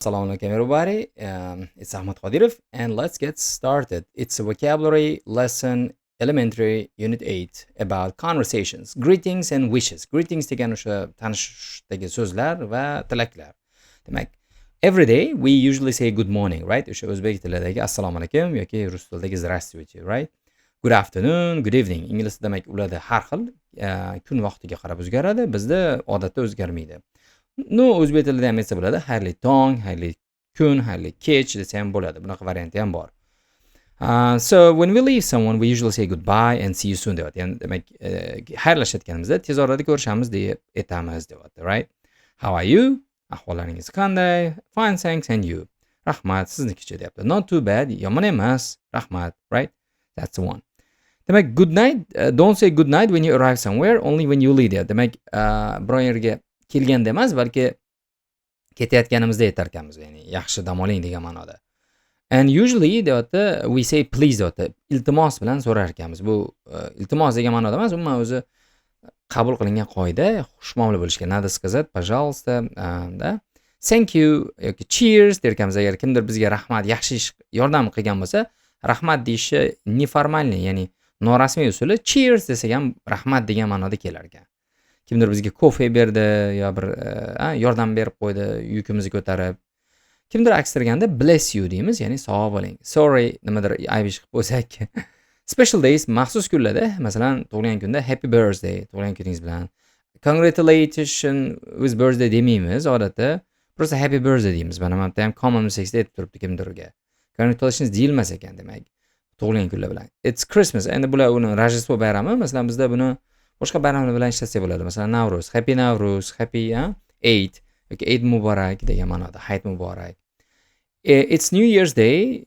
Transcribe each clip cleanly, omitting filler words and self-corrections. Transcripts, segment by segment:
Assalamu alaikum, everybody. It's Ahmad Qadirov, and let's get started. It's a vocabulary lesson, elementary, unit 8, about conversations, greetings and wishes. Greetings degan o'sha tanishdagi so'zlar va tilaklar. Demak, every day we usually say good morning, right? O'sha o'zbek tilidagi assalomu alaykum yoki rus tilidagi здравствуйте, right? Good afternoon, good evening. Ingliz demak ularda har xil kun vaqtiga qarab o'zgaradi, bizda odatda o'zgarmaydi. No, o'zbek tilida ham aytsa bo'ladi. Xayrli tong, xayrli kun, xayrli kech desa ham bo'ladi. Bunaqa varianti ham bor. So when we leave someone, we usually say goodbye and see you soon deyapti. Ya'ni demak, xayrlashayotganimizda tez orada ko'rishamiz deb aytamiz deyapti, right? How are you? Ahvollaringiz qanday? Fine, thanks, and you? Rahmat, siznikicha deyapti. Not too bad, yomon emas. Rahmat, right? That's the one. Demak, good night. Don't say good night when you arrive somewhere, only when you leave. Demak, biron yerga kelganda emas, balki ketayotganimizda aytarkanmiz, ya'ni yaxshi dam oling degan ma'noda. And usually deyapti, we say please deyapti. Iltimos bilan so'rar ekanmiz. Bu iltimos degan ma'noda emas, umuman o'zi qabul qilingan qoida, xushmuomala bo'lishga. Надо сказать, пожалуйста, da. Thank you yoki cheers derkanmiz. Agar kimdir bizga rahmat, yaxshi ish yordam qilgan bo'lsa, rahmat deyishi neformalniy, ya'ni norasmiy usuli cheers desak ham rahmat degan ma'noda kelar ekan. Kimdir bizga kofe berdi yo bir yordam berib qo'ydi, yukimizni ko'tarib. Kimdir aksirganda bless you deymiz, ya'ni sog' bo'ling. Sorry, nimadir ayb ish qilib bo'lsak. Special days, maxsus kunlarda, masalan, tug'ilgan kunda happy birthday, tug'ilgan kuningiz bilan. Congratulations with birthday demaymiz odatda. Просто happy birthday deymiz. Mana bu ham common mistakes aytib turibdi kimdirga. Congratulations deyilmas ekan demak. Tug'ilgan kunlar bilan. It's Christmas. Endi bular uni Rojdestvo bayrami, masalan, bizda buni boshqa bayramlar bilan ishlasak bo'ladi. Masalan, Navruz, Happy Navruz, Happy Eid yoki Eid Muborak degan ma'noda, Hayit Muborak. It's New Year's Day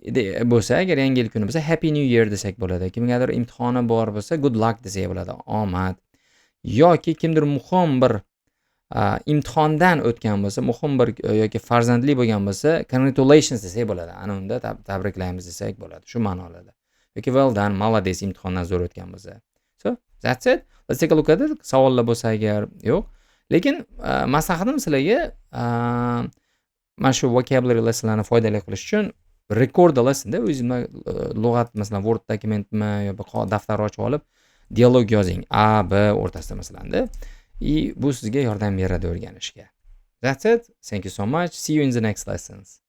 bo'lsa, agar yangi yil kuni bo'lsa, Happy New Year desak bo'ladi. Kimgadir imtihoni bor bo'lsa, good luck desak bo'ladi, omad. Yoki kimdir muhim bir imtihondan o'tgan bo'lsa, muhim bir yoki farzandli bo'lgan bo'lsa, congratulations desak bo'ladi. Ana unda tabriklaymiz desak bo'ladi, shu ma'nolarda. Yoki well done, молодец, imtihondan zo'r o'tgan bo'lsa. So, that's it. Let's take a look at it. Savollar bo'lsa agar yo'q. Lekin maslahatim sizlarga mana shu vocabulary lessonlarni foydali qilish uchun record the lesson-da o'zingizga lug'at, masalan, Word dokumentmi yo daftar ochib olib dialog yozing. A, B o'rtasida masalanda. Bu sizga yordam beradi o'rganishga. That's it. Thank you so much. See you in the next lessons.